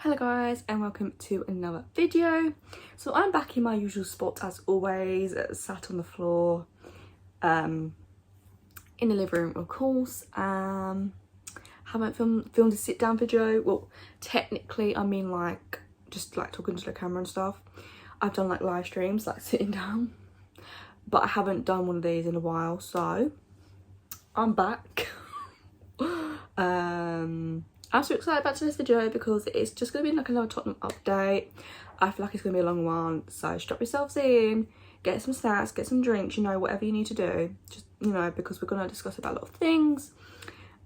Hello guys and welcome to another video. So I'm back in my usual spot as always, sat on the floor in the living room of course. Haven't filmed a sit down video. Well, technically I mean like just like talking to the camera and stuff. I've done like live streams like sitting down, but I haven't done one of these in a while, so I'm back. I'm so excited about today's video because it's just going to be like another Tottenham update. I feel like it's going to be a long one, so strap yourselves in, get some snacks, get some drinks, you know, whatever you need to do. Just, you know, because we're going to discuss about a lot of things.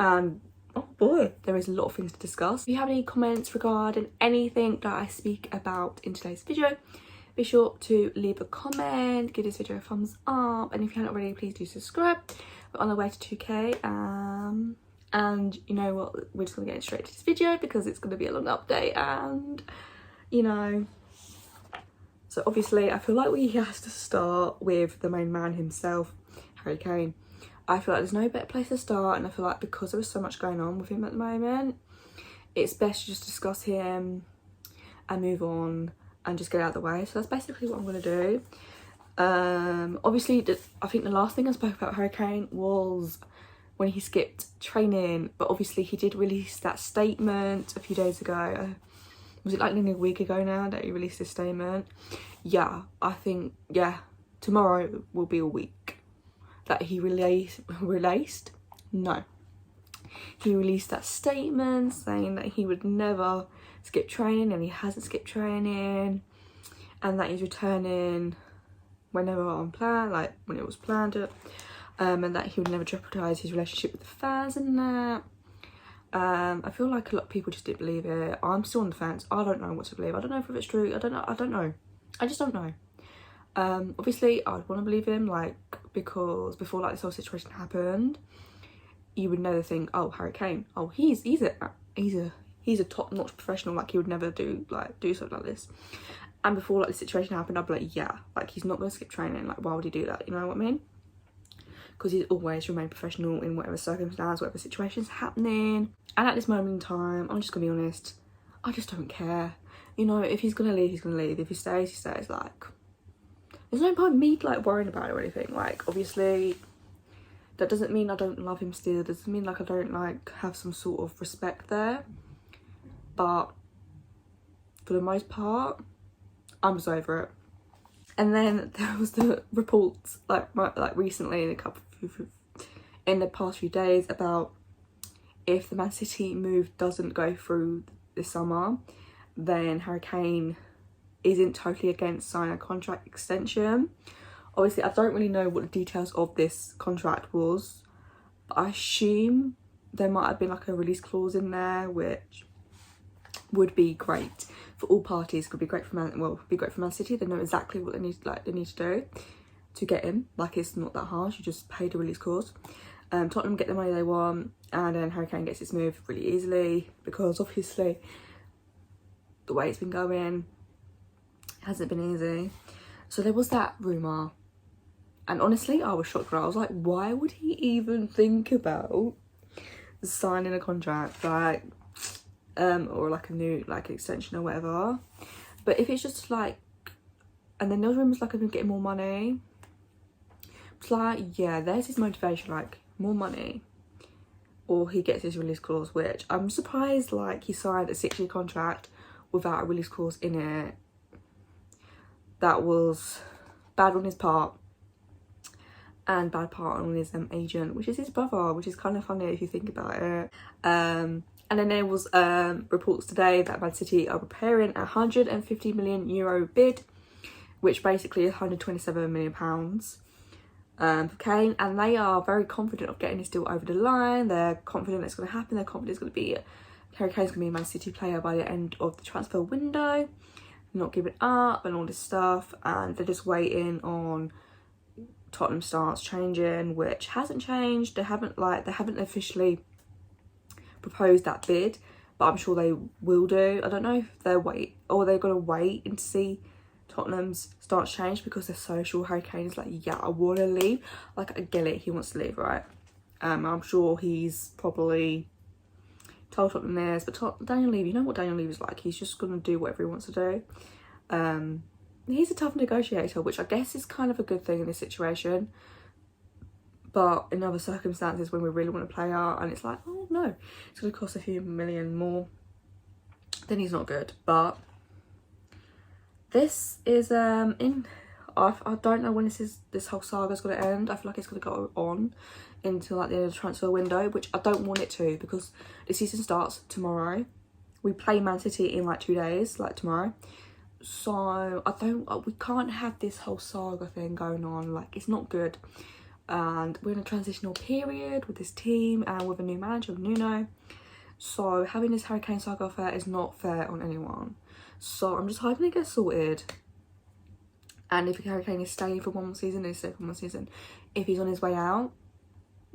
And, oh boy, there is a lot of things to discuss. If you have any comments regarding anything that I speak about in today's video, be sure to leave a comment, give this video a thumbs up, and if you haven't already, please do subscribe. We're on the way to 2k. And you know what, we're just gonna get straight to this video because it's gonna be a long update. And you know, so obviously I feel like we have to start with the main man himself, Harry Kane. I feel like there's no better place to start, and I feel like because there is so much going on with him at the moment, it's best to just discuss him and move on and just get out of the way. So that's basically what I'm gonna do. Obviously I think the last thing I spoke about Harry Kane was when he skipped training, but obviously he did release that statement a few days ago. Was it like nearly a week ago now that he released his statement? Yeah, I think, yeah, tomorrow will be a week that he released that statement saying that he would never skip training, and he hasn't skipped training, and that he's returning whenever on plan, like when it was planned. And that he would never jeopardise his relationship with the fans and that. I feel like a lot of people just didn't believe it. I'm still on the fence. I don't know what to believe. I don't know if it's true. I don't know. I just don't know. Obviously I would want to believe him, like, because before like this whole situation happened, you would never think, oh, Harry Kane, oh, he's a top-notch professional, like he would never do something like this. And before like the situation happened, I'd be like, yeah, like he's not going to skip training, like why would he do that, you know what I mean? Because he's always remained professional in whatever circumstance, whatever situation's happening. And at this moment in time, I'm just gonna be honest, I just don't care. You know, if he's gonna leave, he's gonna leave. If he stays, he stays. Like, there's no point in me like worrying about it or anything. Like, obviously, that doesn't mean I don't love him still. It doesn't mean like I don't like have some sort of respect there. But for the most part, I'm just over it. And then there was the reports like recently in the past few days about if the Man City move doesn't go through this summer, then Harry Kane isn't totally against signing a contract extension. Obviously I don't really know what the details of this contract was, but I assume there might have been like a release clause in there, which would be great for all parties. Could be great for Man City. They know exactly what they need to do to get him. Like, it's not that harsh. You just pay the release clause. Tottenham get the money they want, and then Harry Kane gets his move really easily, because obviously the way it's been going hasn't been easy. So there was that rumour, and honestly I was shocked. I was like, why would he even think about signing a contract, like or like a new like extension or whatever? But if it's just like, and then those rumours like I've been getting more money, it's like, yeah, there's his motivation, like more money, or he gets his release clause, which I'm surprised like he signed a 6-year contract without a release clause in it. That was bad on his part, and bad part on his agent, which is his brother, which is kind of funny if you think about it. And then there was reports today that Man City are preparing a €150 million bid, which basically is £127 million for Kane, and they are very confident of getting this deal over the line. They're confident it's going to happen. They're confident it's going to be Harry Kane's going to be a Man City player by the end of the transfer window, not giving up and all this stuff, and they're just waiting on Tottenham stance changing, which hasn't changed. They haven't officially proposed that bid, but I'm sure they will do. I don't know if they're going to wait and see Tottenham's stance change, because they're so sure Harry Kane is like, yeah, I want to leave. Like, I get it, he wants to leave, right? I'm sure he's probably told Tottenham this, but Daniel Levy, you know what Daniel Levy's like. He's just going to do whatever he wants to do. He's a tough negotiator, which I guess is kind of a good thing in this situation. But in other circumstances, when we really want a player and it's like, oh no, it's going to cost a few million more, then he's not good. But this is I don't know when this whole saga's going to end. I feel like it's going to go on until like the end of the transfer window, which I don't want it to, because the season starts tomorrow. We play Man City in like 2 days, like tomorrow. So we can't have this whole saga thing going on. Like, it's not good. And we're in a transitional period with this team and with a new manager, with Nuno. So having this Harry Kane saga affair is not fair on anyone. So I'm just hoping it gets sorted. And if Harry Kane is staying for one more season, he's staying for one more season. If he's on his way out,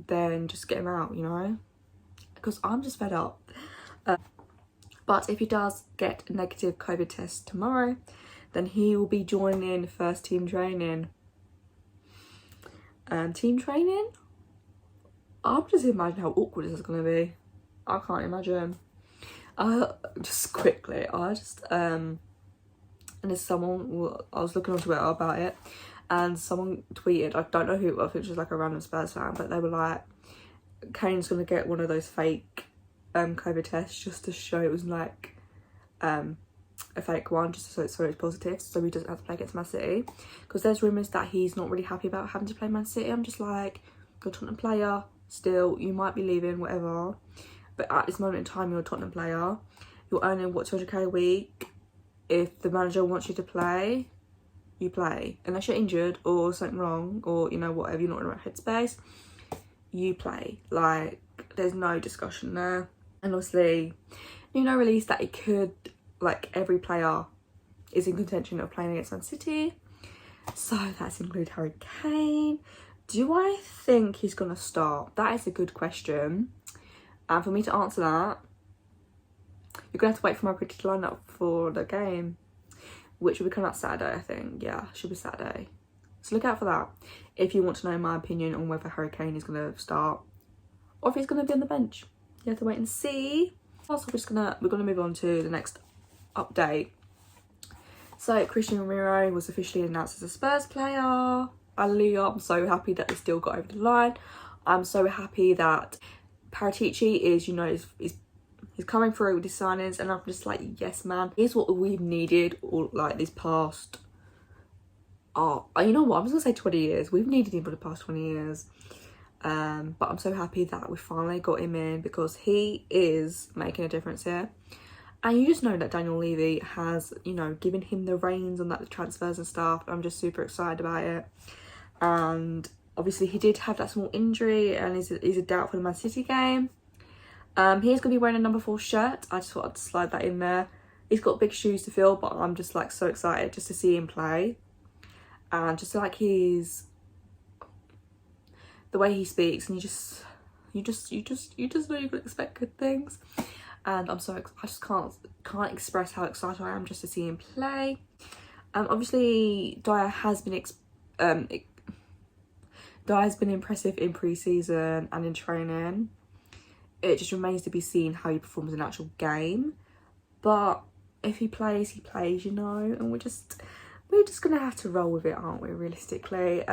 then just get him out, you know? Because I'm just fed up. But if he does get a negative COVID test tomorrow, then he will be joining first team training. Team training? I'm just imagining how awkward this is going to be. I can't imagine. Just quickly, and there's someone, I was looking on Twitter about it, and someone tweeted, I don't know who, I think it was just like a random Spurs fan, but they were like, Kane's going to get one of those fake COVID tests just to show it was like a fake one, just so it's positive, so he doesn't have to play against Man City. Because there's rumours that he's not really happy about having to play Man City. I'm just like, you're a Tottenham player, still, you might be leaving, whatever, but at this moment in time, you're a Tottenham player, you're earning, what, 200k a week. If the manager wants you to play, you play. Unless you're injured or something wrong, or, you know, whatever, you're not in the right headspace, you play. Like, there's no discussion there. And obviously, Nuno released that it could, like, every player is in contention of playing against Man City. So that's include Harry Kane. Do I think he's going to start? That is a good question. And for me to answer that, you're going to have to wait for my predicted lineup for the game, which will be coming out Saturday, I think. Yeah, should be Saturday. So look out for that if you want to know my opinion on whether Harry Kane is going to start or if he's going to be on the bench. You have to wait and see. Also, we're gonna move on to the next update. So Christian Romero was officially announced as a Spurs player. Hallelujah! I'm so happy that they still got over the line. I'm so happy that Paratici is, you know, he's coming through with his signings, and I'm just like, yes, man, here's what we've needed all like this past. Oh, you know what? I was gonna say 20 years. We've needed him for the past 20 years. But I'm so happy that we finally got him in, because he is making a difference here. And you just know that Daniel Levy has, you know, given him the reins on the transfers and stuff. I'm just super excited about it. And obviously he did have that small injury and he's a doubt for the Man City game. He's going to be wearing a number 4 shirt. I just thought I'd slide that in there. He's got big shoes to fill, but I'm just like so excited just to see him play. And just like the way he speaks, and you just know you can expect good things. And I just can't express how excited I am just to see him play. Obviously Dyer has been impressive in pre-season and in training. It just remains to be seen how he performs in the actual game. But if he plays, he plays, you know. And we're just gonna have to roll with it, aren't we, realistically?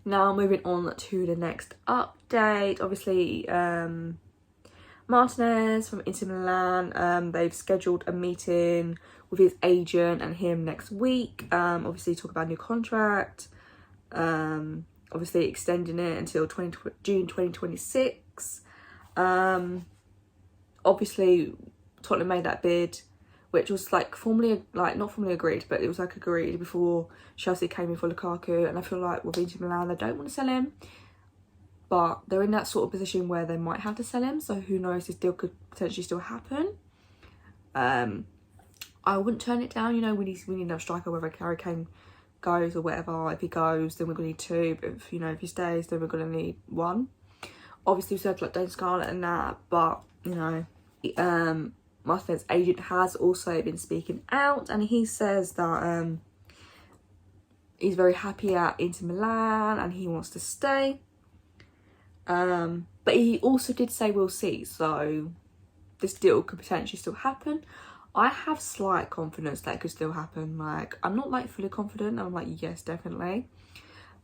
Now moving on to the next update. Obviously, Martinez from Inter Milan, they've scheduled a meeting with his agent and him next week. Obviously talk about a new contract. Obviously extending it until June 2026. Obviously Tottenham made that bid, which was like not formally agreed, but it was like agreed before Chelsea came in for Lukaku. And I feel like with Inter Milan, they don't want to sell him, but they're in that sort of position where they might have to sell him. So who knows, this deal could potentially still happen. I wouldn't turn it down. You know, we need another striker, whether Harry Kane goes or whatever. If he goes, then we're gonna need 2. But if he stays, then we're gonna need 1. Obviously we said like Dane Scarlett and that, but you know, Martinez's agent has also been speaking out, and he says that he's very happy at Inter Milan and he wants to stay. But he also did say we'll see. So this deal could potentially still happen. I have slight confidence that it could still happen. Like, I'm not like fully confident. I'm like, yes, definitely.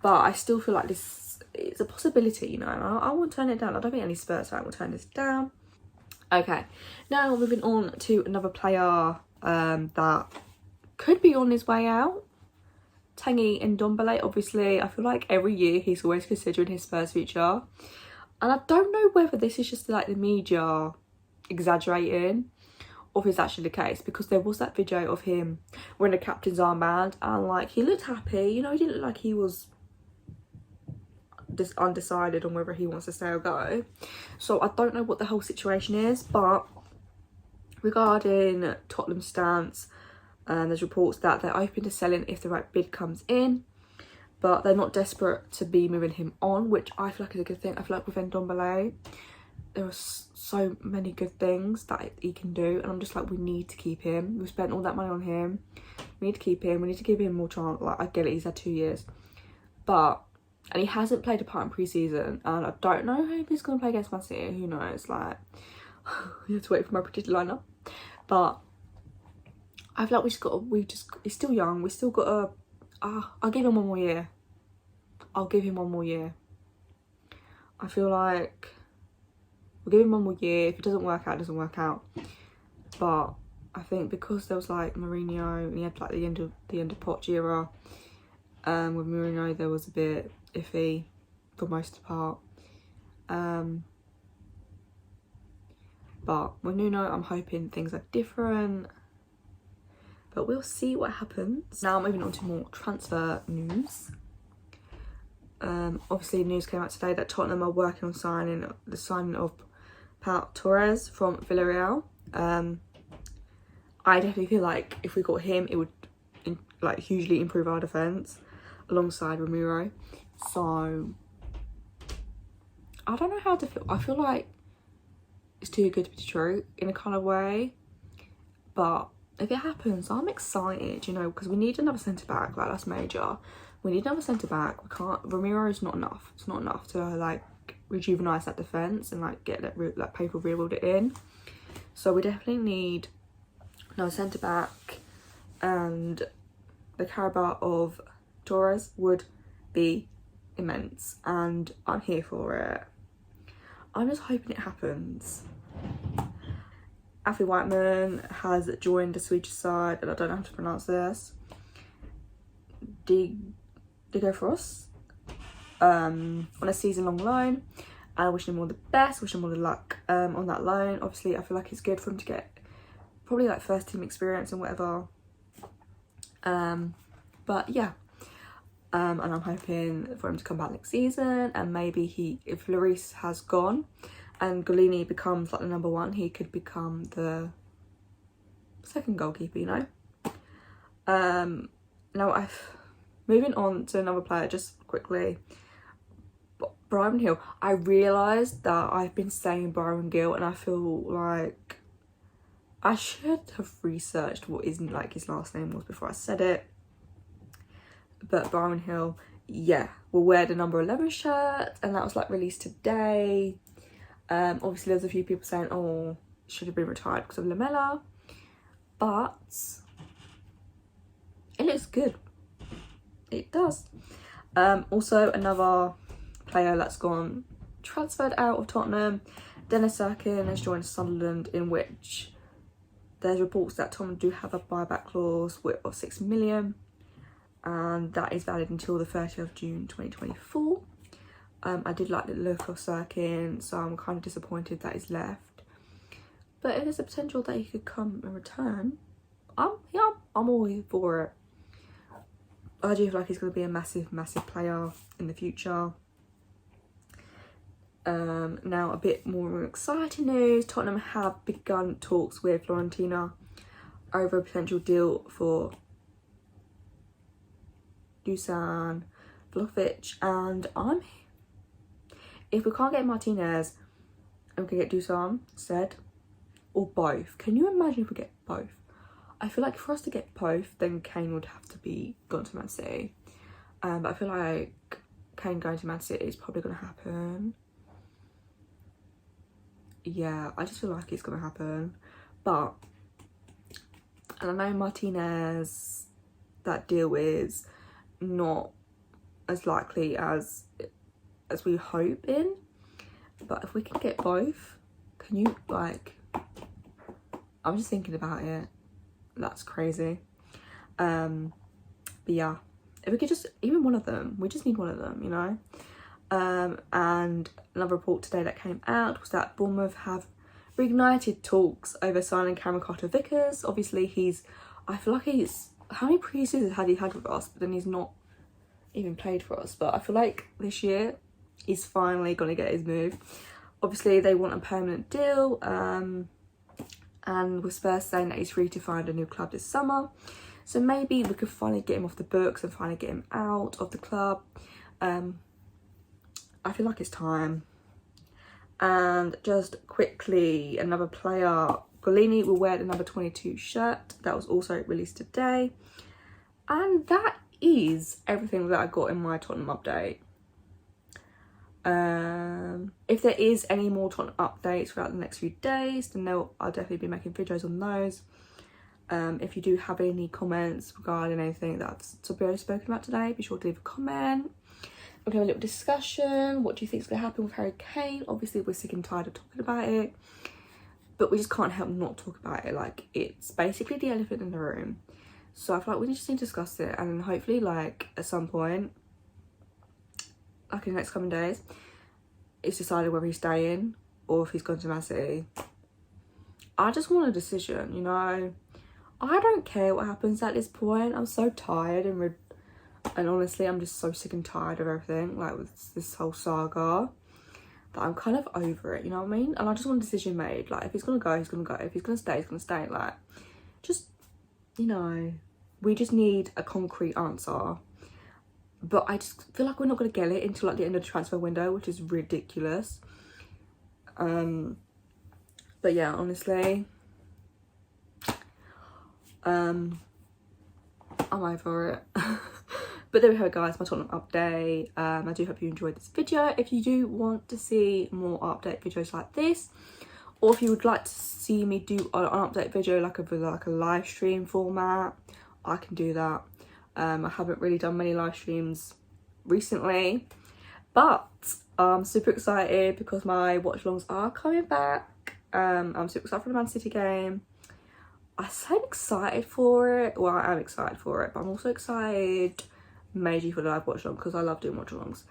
But I still feel like this is a possibility, you know. I won't turn it down. I don't think any Spurs fan will turn this down. Okay, now moving on to another player that could be on his way out. KANE Ndombele. Obviously, I feel like every year he's always considering his Spurs future. And I don't know whether this is just like the media exaggerating or if it's actually the case, because there was that video of him wearing a captain's armband and like he looked happy, you know. He didn't look like he was just undecided on whether he wants to stay or go. So I don't know what the whole situation is, but regarding Tottenham's stance, there's reports that they're open to selling if the right bid comes in, but they're not desperate to be moving him on, which I feel like is a good thing. I feel like with Ndombele, there are so many good things that he can do, and I'm just like, we need to keep him. We've spent all that money on him. We need to keep him. We need to give him more chance. Like, I get it, he's had 2 years, but and he hasn't played a part in pre-season, and I don't know if he's going to play against Man City. Who knows? Like, you have to wait for my predicted lineup, but I feel like he's still young. We still got to. I'll give him 1 more year. I'll give him 1 more year. I feel like we'll give him 1 more year. If it doesn't work out, it doesn't work out. But I think because there was like Mourinho, and he had like the end of Poch era. With Mourinho, there was a bit iffy for most part. But with Nuno, I'm hoping things are different. But we'll see what happens. Now moving on to more transfer news. Obviously news came out today that Tottenham are working on the signing of Pau Torres from Villarreal. I definitely feel like if we got him, it would like hugely improve our defence alongside Ramiro. So I don't know how to feel. I feel like it's too good to be true in a kind of way, but if it happens, I'm excited, you know, because we need another centre back. Like, that's major. We need another centre back. We can't. Ramiro is not enough. It's not enough to like rejuvenise that defence and like get that like paper rebuild it in. So we definitely need another centre back, and the calibre of Torres would be immense, and I'm here for it. I'm just hoping it happens. Alfie Whiteman has joined the Swedish side, and I don't know how to pronounce this. Digo Frost on a season-long loan, and I wish him all the best, wish him all the luck on that loan. Obviously, I feel like it's good for him to get probably like first team experience and whatever. But yeah, and I'm hoping for him to come back next season, and maybe if Lloris has gone and Golini becomes like the number 1, he could become the second goalkeeper, you know. Now moving on to another player just quickly. Bryan Hill. I realised that I've been saying Bryan Gill, and I feel like I should have researched what his last name was before I said it. But Bryan Hill, yeah, will wear the number 11 shirt, and that was like released today. Obviously there's a few people saying, oh, should have been retired because of Lamela, but it looks good. It does. Also another player that's gone transferred out of Tottenham, Dennis Serkin has joined Sunderland, in which there's reports that Tottenham do have a buyback clause of 6 million, and that is valid until the 30th of June 2024. I did like the look of Serkin, so I'm kind of disappointed that he's left. But if there's a potential that he could come and return, I'm all here for it. I do feel like he's going to be a massive player in the future. Now a bit more exciting news. Tottenham have begun talks with Fiorentina over a potential deal for Dusan Vlahovic, and if we can't get Martinez, and we can get Dusan instead, or both. Can you imagine if we get both? I feel like for us to get both, then Kane would have to be gone to Man City. But I feel like Kane going to Man City is probably going to happen. yeah, I just feel like it's gonna happen. But and I know Martinez, that deal is not as likely as we hope in, but if we can get both, can you, like, I'm just thinking about it, that's crazy. But yeah, if we could just, even one of them, we just need one of them, you know. And another report today that came out was that Bournemouth have reignited talks over signing Cameron Carter-Vickers. Obviously I feel like how many pre-seasons had he had with us, but then he's not even played for us. But I feel like this year he's finally gonna get his move. Obviously they want a permanent deal, and with Spurs saying that he's free to find a new club this summer, so maybe we could finally get him off the books and finally get him out of the club. I feel like it's time. And just quickly, another player, Golini, will wear the number 22 shirt. That was also released today. And that is everything that I got in my Tottenham update. If there is any more Tottenham updates throughout the next few days, then I'll definitely be making videos on those. If you do have any comments regarding anything that I've spoken about today, be sure to leave a comment. We can have a little discussion. What do you think is going to happen with Harry Kane? Obviously, we're sick and tired of talking about it, but we just can't help not talk about it. Like, it's basically the elephant in the room. So I feel like we just need to discuss it, and hopefully, like, at some point, like in the next coming days, it's decided whether he's staying or if he's gone to Man City. I just want a decision, you know. I don't care what happens at this point. I'm so tired and honestly, I'm just so sick and tired of everything, like with this whole saga, that I'm kind of over it, you know what I mean? And I just want a decision made. Like, if he's gonna go, he's gonna go. If he's gonna stay, he's gonna stay. Like, just, you know, we just need a concrete answer. But I just feel like we're not gonna get it until like the end of the transfer window, which is ridiculous. But yeah, honestly, I'm over it. But there we have it, guys, my Tottenham update. I do hope you enjoyed this video. If you do want to see more update videos like this, or if you would like to see me do an update video like a live stream format, I can do that. I haven't really done many live streams recently, but I'm super excited because my watch alongs are coming back. I'm super excited for the Man City game. I say I'm excited for it. Well, I am excited for it, but I'm also excited majorly for the live watch along because I love doing watch alongs.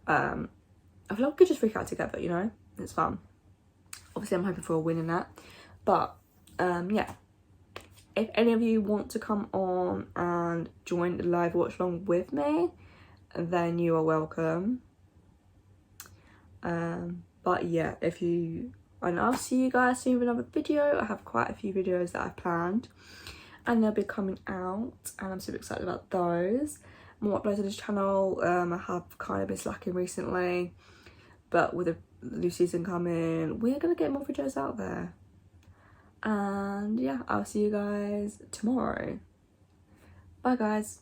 I feel like we could just freak out together, you know? It's fun. Obviously, I'm hoping for a win in that. But yeah, if any of you want to come on and join the live watch along with me, then you are welcome. But yeah, and I'll see you guys soon with another video. I have quite a few videos that I've planned and they'll be coming out, and I'm super excited about those. More uploads on this channel. I have kind of been slacking recently, but with the new season coming, we're gonna get more videos out there. And yeah, I'll see you guys tomorrow. Bye guys.